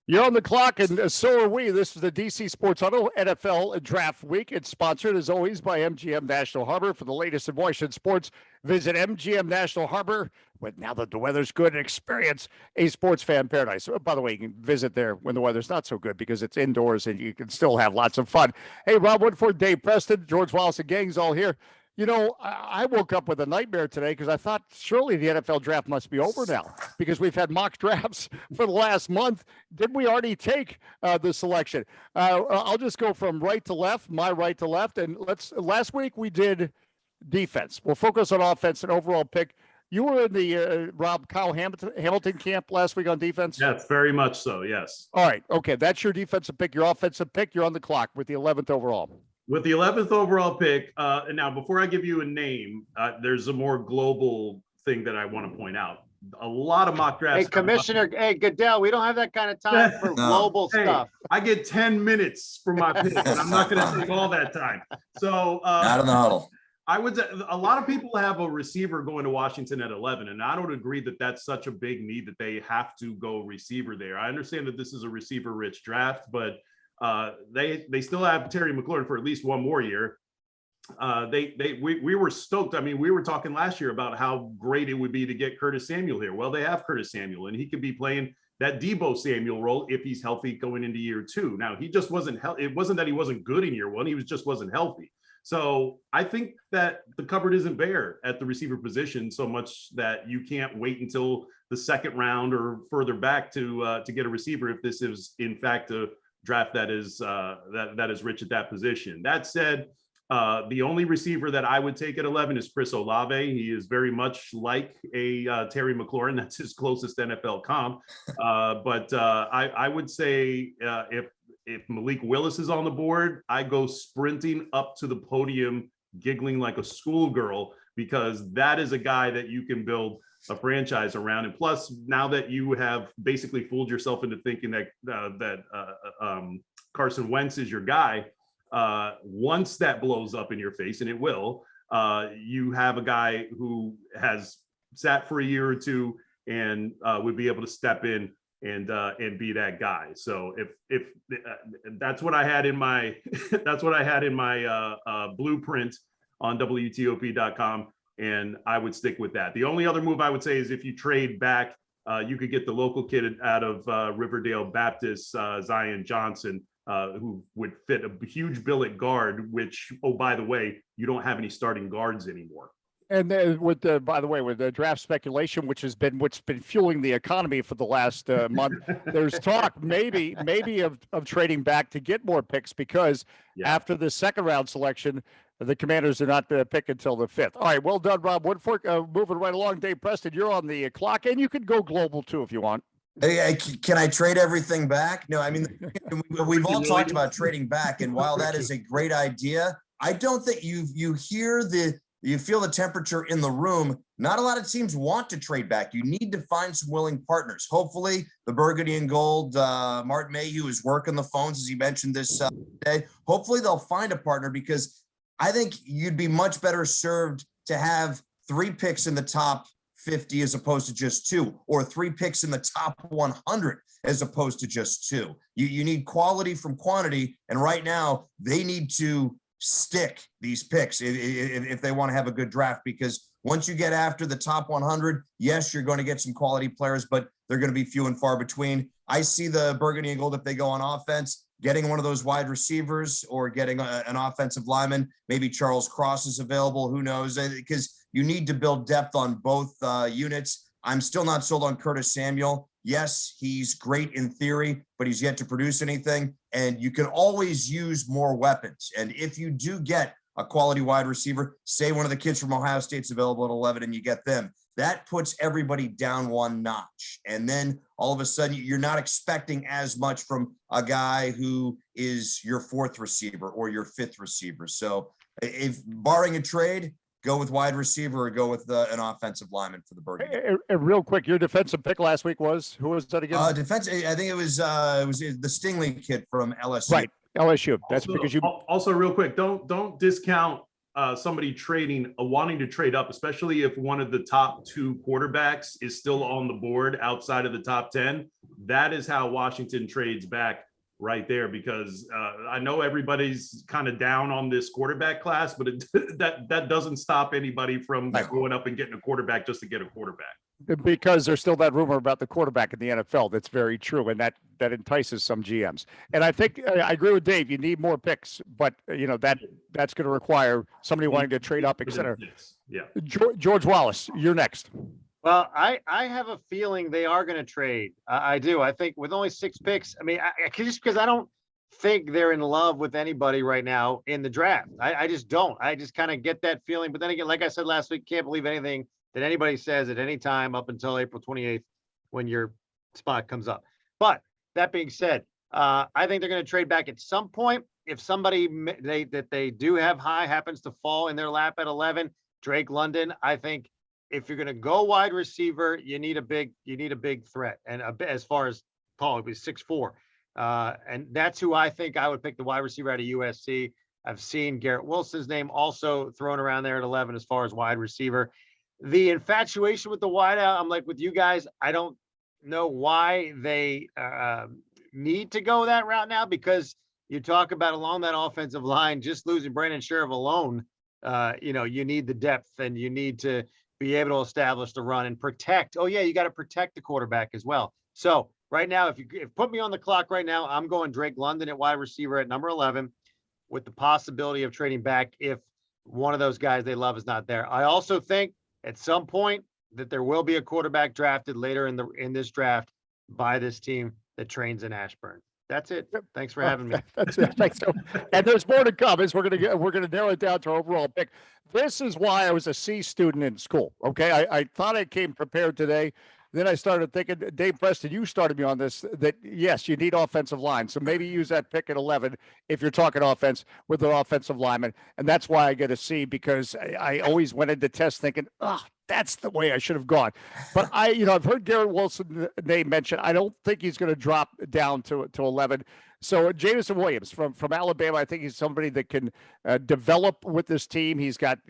You're on the clock, and so are we. This is the DC Sports Huddle NFL Draft Week. It's sponsored, as always, by MGM National Harbor. For the latest in Washington sports, visit MGM National Harbor. But now that the weather's good, experience a sports fan paradise. By the way, you can visit there when the weather's not so good because it's indoors and you can still have lots of fun. Hey, Rob Woodfork, Dave Preston, George Wallace, and gang's all here. You know, I woke up with a nightmare today because I thought surely the NFL draft must be over now because we've had mock drafts for the last month. Didn't we already take the selection? I'll just go from right to left, my right to left. And last week we did defense. We'll focus on offense and overall pick. You were in the Kyle Hamilton camp last week on defense? Yes, very much so, yes. All right. Okay, that's your defensive pick. Your offensive pick, you're on the clock with the 11th overall. With the 11th overall pick, and now before I give you a name, there's a more global thing that I want to point out. A lot of mock drafts. Hey, Commissioner, Goodell, we don't have that kind of time for global stuff. I get 10 minutes for my pick, and I'm not going to take all that time. So not in the huddle. A lot of people have a receiver going to Washington at 11, and I don't agree that that's such a big need that they have to go receiver there. I understand that this is a receiver-rich draft, but they still have Terry McLaurin for at least one more year. We were stoked. I mean, we were talking last year about how great it would be to get Curtis Samuel here. Well, they have Curtis Samuel, and he could be playing that Debo Samuel role if he's healthy going into year two. Now, he just wasn't it wasn't that he wasn't good in year one. He just wasn't healthy. So I think that the cupboard isn't bare at the receiver position so much that you can't wait until the second round or further back to get a receiver if this is in fact a draft that is rich at that position. That said, the only receiver that I would take at 11 is Chris Olave. He is very much like a Terry McLaurin. That's his closest NFL comp. But I would say if Malik Willis is on the board, I go sprinting up to the podium, giggling like a schoolgirl, because that is a guy that you can build a franchise around. And plus, now that you have basically fooled yourself into thinking that Carson Wentz is your guy, once that blows up in your face, and it will, you have a guy who has sat for a year or two and would be able to step in and be that guy. So if that's what I had in my blueprint on WTOP.com. And I would stick with that. The only other move I would say is if you trade back, you could get the local kid out of Riverdale Baptist, Zion Johnson, who would fit a huge bill at guard, which, oh, by the way, you don't have any starting guards anymore. And with the draft speculation, what's been fueling the economy for the last month, there's talk maybe of trading back to get more picks because after the second round selection, the Commanders are not pick until the 5th. All right, well done, Rob Woodfork. Moving right along, Dave Preston, you're on the clock, and you could go global too if you want. Hey, can I trade everything back? No, I mean, we've all talked about trading back, and while that is a great idea, I don't think you feel the temperature in the room. Not a lot of teams want to trade back. You need to find some willing partners. Hopefully, the Burgundy and Gold, Martin Mayhew is working the phones, as he mentioned this day. Hopefully, they'll find a partner because I think you'd be much better served to have 3 picks in the top 50 as opposed to just 2, or 3 picks in the top 100 as opposed to just 2. You need quality from quantity, and right now they need to stick these picks if they want to have a good draft, because once you get after the top 100, yes, you're going to get some quality players, but they're going to be few and far between. I see the Burgundy and Gold, if they go on offense, getting one of those wide receivers or getting an offensive lineman. Maybe Charles Cross is available. Who knows? Because you need to build depth on both units. I'm still not sold on Curtis Samuel. Yes, he's great in theory, but he's yet to produce anything. And you can always use more weapons. And if you do get a quality wide receiver, say one of the kids from Ohio State's available at 11 and you get them, that puts everybody down one notch. And then all of a sudden you're not expecting as much from a guy who is your 4th receiver or your 5th receiver. So if barring a trade, go with wide receiver or go with an offensive lineman for the Burgundy. Real quick, your defensive pick last week was, who was that again? Defense. I think it was the Stingley kid from LSU. Right. LSU. That's also, because you also real quick, don't discount somebody wanting to trade up, especially if one of the top 2 quarterbacks is still on the board outside of the top 10. That is how Washington trades back right there, because I know everybody's kind of down on this quarterback class, but that doesn't stop anybody from going up and getting a quarterback just to get a quarterback. Because there's still that rumor about the quarterback in the NFL. That's very true, and that entices some GMs. And I think I agree with Dave. You need more picks, but that's going to require somebody wanting to trade up, et cetera. Yeah. George Wallace, you're next. Well, I have a feeling they are going to trade. I do. I think with only 6 picks, I mean, just because I don't think they're in love with anybody right now in the draft. I just don't. I just kind of get that feeling. But then again, like I said last week, can't believe anything that anybody says at any time up until April 28th when your spot comes up. But that being said, I think they're going to trade back at some point. If somebody that they do have high happens to fall in their lap at 11, Drake London, I think if you're going to go wide receiver, you need a big threat. And as far as Paul, it was 6'4". And that's who I think I would pick, the wide receiver out of USC. I've seen Garrett Wilson's name also thrown around there at 11 as far as wide receiver. The infatuation with the wideout, I'm like with you guys, I don't know why they need to go that route now, because you talk about along that offensive line, just losing Brandon Sheriff alone, you need the depth and you need to be able to establish the run and protect. Oh yeah, you got to protect the quarterback as well. So right now, if put me on the clock right now, I'm going Drake London at wide receiver at number 11 with the possibility of trading back if one of those guys they love is not there. I also think at some point that there will be a quarterback drafted later in this draft by this team that trains in Ashburn. That's it. Thanks for having me. That's it. Thanks. And there's more to come. We're gonna narrow it down to our overall pick. This is why I was a C student in school. Okay, I thought I came prepared today. Then I started thinking, Dave Preston, you started me on this, that yes, you need offensive line. So maybe use that pick at 11 if you're talking offense with an offensive lineman. And that's why I get a C, because I always went into tests thinking, that's the way I should have gone. But I've heard Garrett Wilson's name mentioned. I don't think he's going to drop down to 11. So Jameson Williams from Alabama, I think he's somebody that can develop with this team. He's got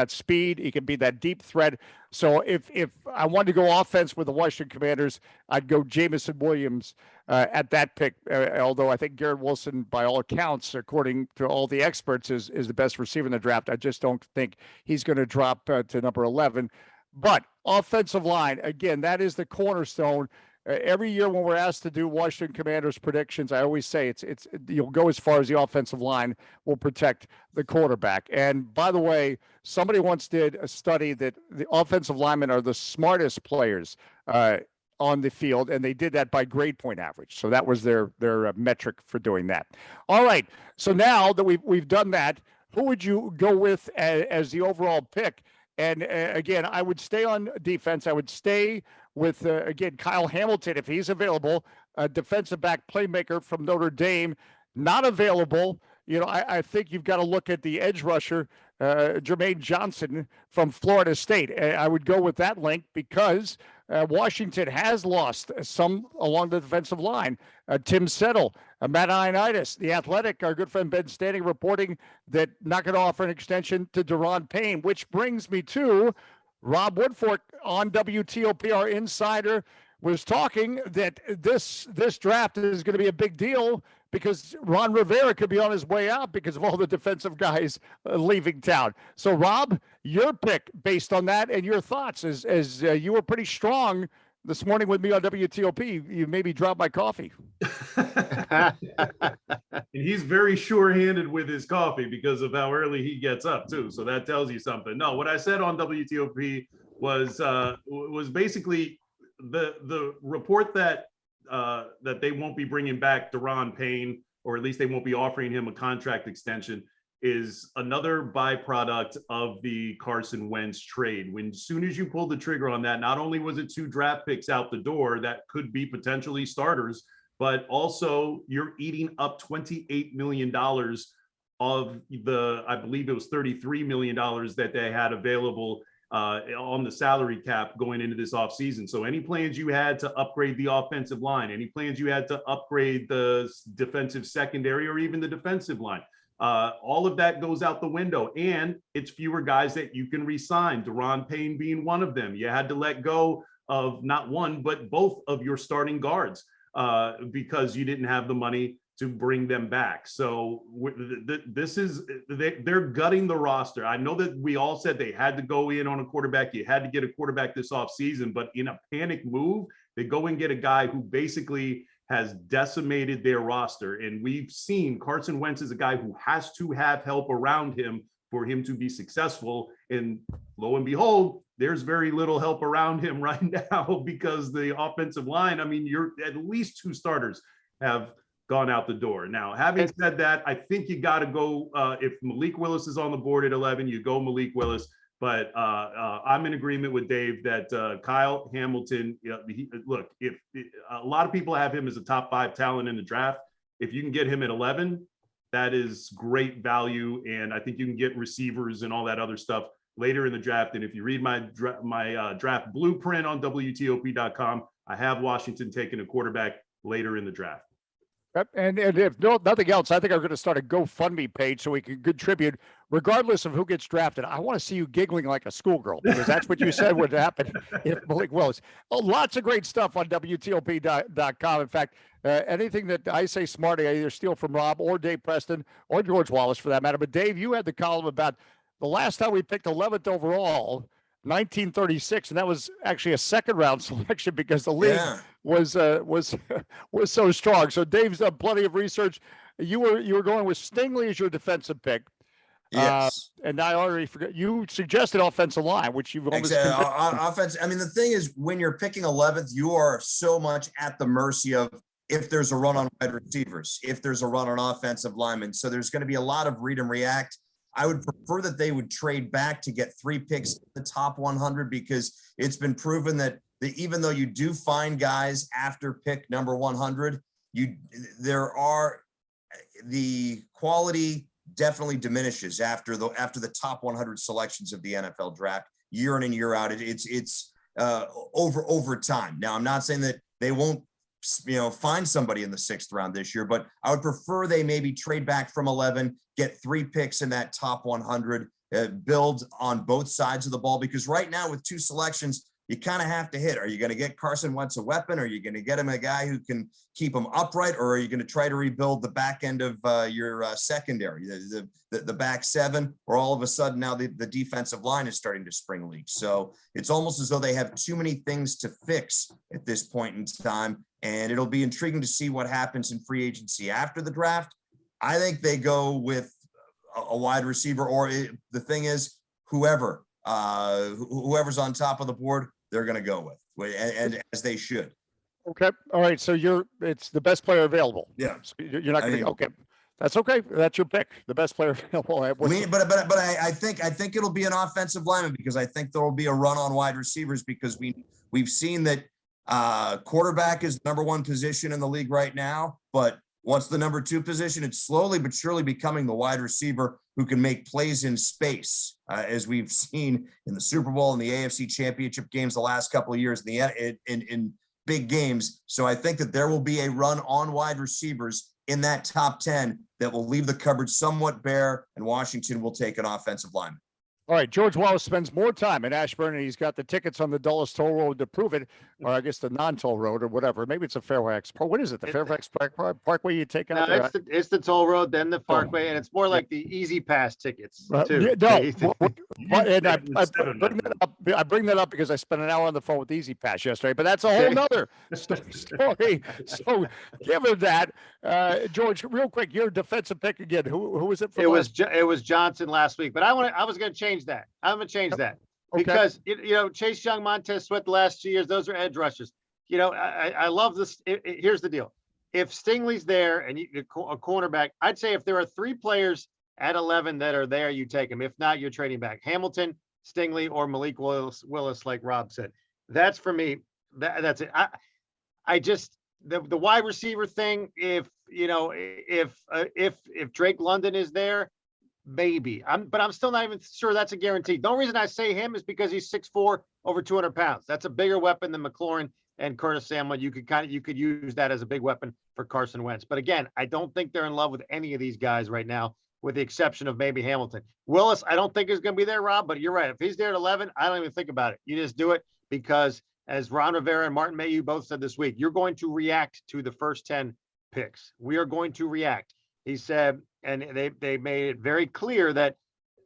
speed. He can be that deep threat. So if I wanted to go offense with the Washington Commanders, I'd go Jameson Williams at that pick. Although I think Garrett Wilson, by all accounts, according to all the experts, is the best receiver in the draft. I just don't think he's going to drop to number 11. But offensive line, again, that is the cornerstone. Every year when we're asked to do Washington Commanders predictions, I always say it's you'll go as far as the offensive line will protect the quarterback. And by the way, somebody once did a study that the offensive linemen are the smartest players on the field, and they did that by grade point average. So that was their metric for doing that. All right. So now that we've done that, who would you go with as the overall pick? And again, I would stay on defense. I would stay with, again, Kyle Hamilton, if he's available, a defensive back playmaker from Notre Dame, not available. I think you've got to look at the edge rusher, Jermaine Johnson from Florida State. I would go with that link because Washington has lost some along the defensive line. Tim Settle, Matt Ioannidis, The Athletic, our good friend Ben Standing reporting that not going to offer an extension to Daron Payne, which brings me to Rob Woodfork on WTOP, our insider, was talking that this draft is going to be a big deal because Ron Rivera could be on his way out because of all the defensive guys leaving town. So, Rob, your pick based on that and your thoughts, as you were pretty strong this morning with me on WTOP. You maybe dropped my coffee. And he's very sure-handed with his coffee because of how early he gets up too. So that tells you something. No, what I said on WTOP was basically the report that they won't be bringing back Daron Payne, or at least they won't be offering him a contract extension, is another byproduct of the Carson Wentz trade. When as soon as you pulled the trigger on that, not only was it 2 draft picks out the door that could be potentially starters, but also you're eating up $28 million of I believe it was $33 million that they had available on the salary cap going into this offseason. So any plans you had to upgrade the offensive line, any plans you had to upgrade the defensive secondary or even the defensive line, All of that goes out the window, and it's fewer guys that you can re-sign. Deron Payne being one of them. You had to let go of not one, but both of your starting guards because you didn't have the money to bring them back. So they're gutting the roster. I know that we all said they had to go in on a quarterback. You had to get a quarterback this offseason, but in a panic move, they go and get a guy who basically has decimated their roster. And we've seen Carson Wentz is a guy who has to have help around him for him to be successful. And lo and behold, there's very little help around him right now because the offensive line, I mean, you're at least 2 starters have gone out the door. Now, having said that, I think you got to go, if Malik Willis is on the board at 11, you go Malik Willis. But I'm in agreement with Dave that Kyle Hamilton, look, if a lot of people have him as a top 5 talent in the draft, if you can get him at 11, that is great value. And I think you can get receivers and all that other stuff later in the draft. And if you read my draft blueprint on WTOP.com, I have Washington taking a quarterback later in the draft. And if nothing else, I think I'm going to start a GoFundMe page so we can contribute, regardless of who gets drafted. I want to see you giggling like a schoolgirl, because that's what you said would happen if Malik Willis. Oh, lots of great stuff on WTOP.com. In fact, anything that I say smart, I either steal from Rob or Dave Preston or George Wallace for that matter. But Dave, you had the column about the last time we picked 11th overall, 1936, and that was actually a second-round selection because the league was so strong. So Dave's done plenty of research. You were going with Stingley as your defensive pick. Yes. And I already forgot. You suggested offensive line, which you've almost offense. I mean, the thing is, when you're picking 11th, you are so much at the mercy of if there's a run on wide receivers, if there's a run on offensive linemen. So there's going to be a lot of read and react. I would prefer that they would trade back to get 3 picks in the top 100, because it's been proven that even though you do find guys after pick number 100, the quality definitely diminishes after the top 100 selections of the NFL draft year in and year out. It's over time. Now, I'm not saying that they won't find somebody in the 6th round this year, but I would prefer they maybe trade back from 11, get 3 picks in that top 100, build on both sides of the ball, because right now with 2 selections, you kind of have to hit. Are you going to get Carson Wentz a weapon? Are you going to get him a guy who can keep him upright? Or are you going to try to rebuild the back end of your secondary, the back 7, or all of a sudden now the defensive line is starting to spring leaks? So it's almost as though they have too many things to fix at this point in time. And it'll be intriguing to see what happens in free agency after the draft. I think they go with a wide receiver, or the thing is, whoever's on top of the board, they're going to go with, and as they should. Okay. All right. So it's the best player available. Yeah. So you're not going to, okay. That's okay. That's your pick. The best player available. But I think it'll be an offensive lineman, because I think there will be a run on wide receivers, because we've seen that quarterback is the number 1 position in the league right now, but what's the number 2 position? It's slowly but surely becoming the wide receiver who can make plays in space, as we've seen in the Super Bowl and the AFC Championship games the last couple of years in big games. So I think that there will be a run on wide receivers in that top 10 that will leave the cupboard somewhat bare, and Washington will take an offensive lineman. All right, George Wallace spends more time in Ashburn, and he's got the tickets on the Dulles Toll Road to prove it, or I guess the non-toll road or whatever. Maybe it's a Fairfax. What is it? The Fairfax Parkway you take out there? It's the toll road, then the Parkway, and it's more like the Easy Pass tickets too. And I bring that up because I spent an hour on the phone with Easy Pass yesterday, but that's a whole nother story. So given that, George, real quick, your defensive pick again. Who was it? It was Johnson last week, but I was going to change that. I'm going to change that because Chase Young, Montez Sweat, the last 2 years, those are edge rushers. I love this. Here's the deal: if Stingley's there and a cornerback, I'd say if there are 3 players at 11 that are there, you take them. If not, you're trading back. Hamilton, Stingley, or Malik Willis, like Rob said. That's for me. That's it. I just the wide receiver thing. If Drake London is there, maybe. But I'm still not even sure that's a guarantee. The only reason I say him is because he's 6'4", over 200 pounds. That's a bigger weapon than McLaurin and Curtis Samuel. You could use that as a big weapon for Carson Wentz. But again, I don't think they're in love with any of these guys right now with the exception of maybe Hamilton. Willis, I don't think is going to be there, Rob, but you're right. If he's there at 11, I don't even think about it. You just do it because, as Ron Rivera and Martin Mayhew both said this week, you're going to react to the first 10 picks. We are going to react. He said, and they made it very clear that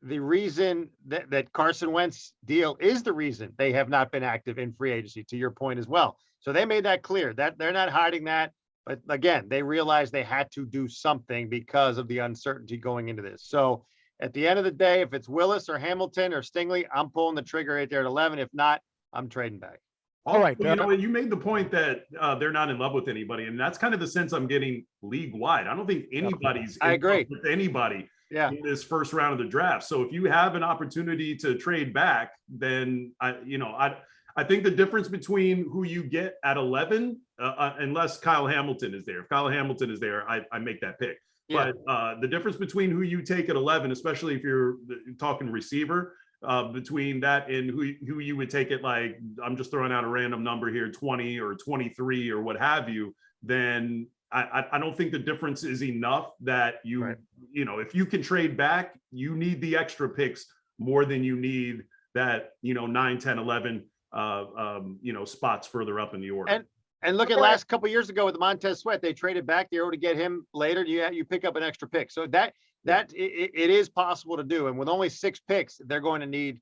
the reason that Carson Wentz deal is the reason they have not been active in free agency, to your point as well. So they made that clear that they're not hiding that. But again, they realized they had to do something because of the uncertainty going into this. So at the end of the day, if it's Willis or Hamilton or Stingley, I'm pulling the trigger right there at 11. If not, I'm trading back. All right. You know, you made the point that they're not in love with anybody, and that's kind of the sense I'm getting league wide. I don't think anybody's in love with anybody in this first round of the draft. So if you have an opportunity to trade back, then I think the difference between who you get at 11, unless Kyle Hamilton is there. If Kyle Hamilton is there, I make that pick. Yeah. But the difference between who you take at 11, especially if you're talking receiver, between that and who you would take it, like, I'm just throwing out a random number here, 20 or 23 or what have you, then I don't think the difference is enough that if you can trade back, you need the extra picks more than you need that, 9, 10, 11, spots further up in the order. And look at last couple of years ago with Montez Sweat, they traded back. They were able to get him later. You pick up an extra pick. So it is possible to do. And with only 6 picks, they're going to need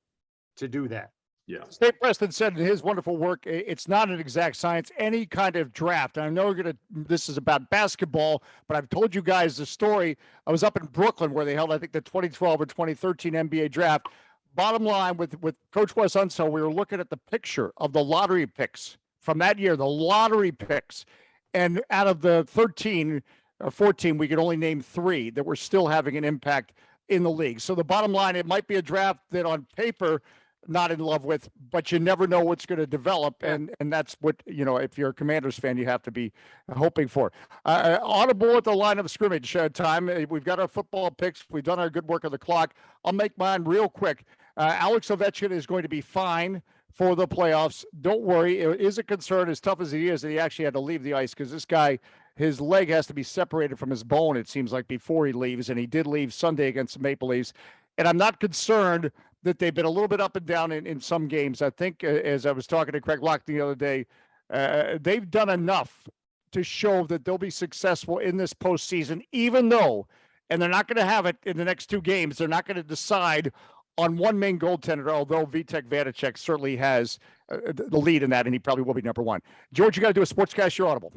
to do that. Yeah. State Preston said in his wonderful work, it's not an exact science, any kind of draft. I know this is about basketball, but I've told you guys the story. I was up in Brooklyn where they held, I think, the 2012 or 2013 NBA draft. Bottom line, with Coach Wes Unseld, we were looking at the picture of the lottery picks from that year, the lottery picks. And out of the 13 or 14, we could only name 3 that were still having an impact in the league. So the bottom line, it might be a draft that on paper, not in love with, but you never know what's going to develop. And that's what, if you're a Commanders fan, you have to be hoping for. Audible at the line of scrimmage time. We've got our football picks. We've done our good work on the clock. I'll make mine real quick. Alex Ovechkin is going to be fine for the playoffs. Don't worry. It is a concern, as tough as he is, that he actually had to leave the ice because this guy, his leg has to be separated from his bone, it seems like, before he leaves. And he did leave Sunday against the Maple Leafs. And I'm not concerned that they've been a little bit up and down in some games. I think, as I was talking to Craig Locke the other day, they've done enough to show that they'll be successful in this postseason, even though, and they're not going to have it in the next 2 games, they're not going to decide on one main goaltender, although Vitek Vanacek certainly has the lead in that, and he probably will be number 1. George, you got to do a Sportscast. You're audible.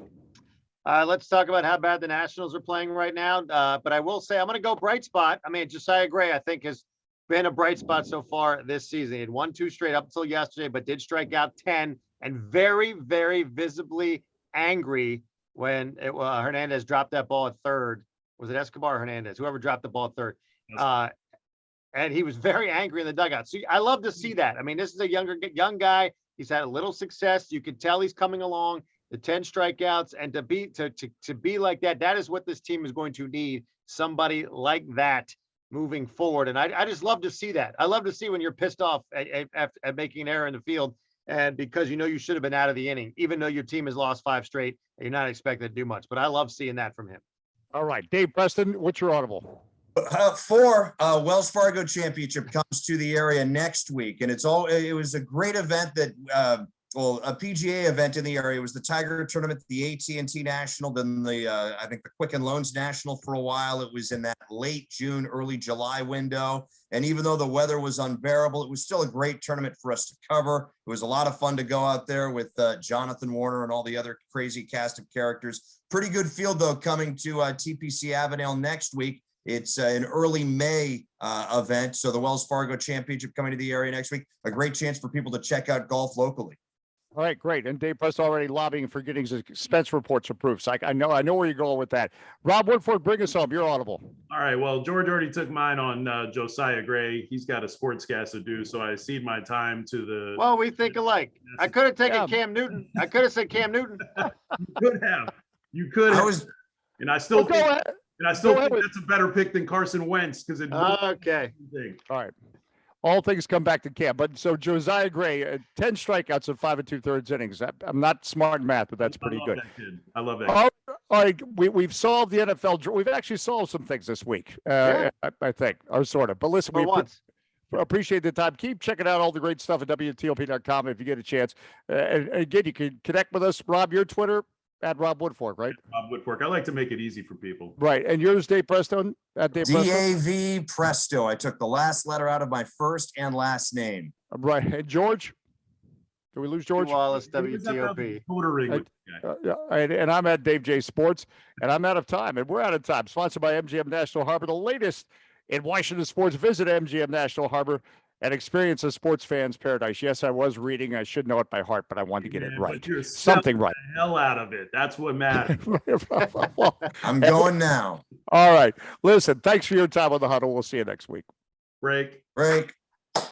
Let's talk about how bad the Nationals are playing right now. But I will say I'm going to go bright spot. I mean, Josiah Gray, I think, has been a bright spot so far this season. He had won 2 straight up until yesterday, but did strike out 10, and very, very visibly angry when Hernandez dropped that ball at third. Was it Escobar or Hernandez? Whoever dropped the ball at third. And he was very angry in the dugout. So I love to see that. I mean, this is a young guy. He's had a little success. You can tell he's coming along. The 10 strikeouts, and to be like that, that is what this team is going to need. Somebody like that moving forward. And I just love to see that. I love to see when you're pissed off at making an error in the field, and because you should have been out of the inning, even though your team has lost 5 straight, and you're not expected to do much. But I love seeing that from him. All right, Dave Preston, what's your audible? Wells Fargo Championship comes to the area next week, and it was a great event that a PGA event in the area. It was the Tiger Tournament, the AT&T National, then I think the Quicken Loans National for a while. It was in that late June, early July window. And even though the weather was unbearable, it was still a great tournament for us to cover. It was a lot of fun to go out there with Jonathan Warner and all the other crazy cast of characters. Pretty good field, though, coming to TPC Avondale next week. It's an early May event. So the Wells Fargo Championship coming to the area next week. A great chance for people to check out golf locally. All right, great. And Dave Preston already lobbying for getting his expense reports approved. So I know where you're going with that. Rob Woodfork, bring us home. You're audible. All right. Well, George already took mine on Josiah Gray. He's got a sportscast to do, so I cede my time to the. Well, we think alike. I could have taken Cam Newton. I could have said Cam Newton. You could have. And I still think that's a better pick than Carson Wentz because it. Okay. All right. All things come back to Cam. But so Josiah Gray, 10 strikeouts in 5 2/3 innings. I'm not smart in math, but that's pretty good. I love that kid. All right, we've solved the NFL. We've actually solved some things this week. Yeah. I think, or sort of. But listen, For once. appreciate the time. Keep checking out all the great stuff at WTOP.com if you get a chance. And again, you can connect with us. Rob, your Twitter at Rob Woodfork, right? Rob Woodfork. I like to make it easy for people. Right. And yours, Dave Preston at Dave Preston. DAV Presto. I took the last letter out of my first and last name. Right. And George? Did we lose George? Wallace, He was at the WTOP. tutoring with the guy. And I'm at Dave J Sports, and I'm out of time, and we're out of time. Sponsored by MGM National Harbor, the latest in Washington sports. Visit MGM National Harbor and experience a sports fan's paradise. Yes, I was reading. I should know it by heart, but I wanted to get it Yeah, right. but you're Something right. the hell out of it. That's what matters. Well, I'm going now. all right. Listen, thanks for your time on the huddle. We'll see you next week. Break. Break.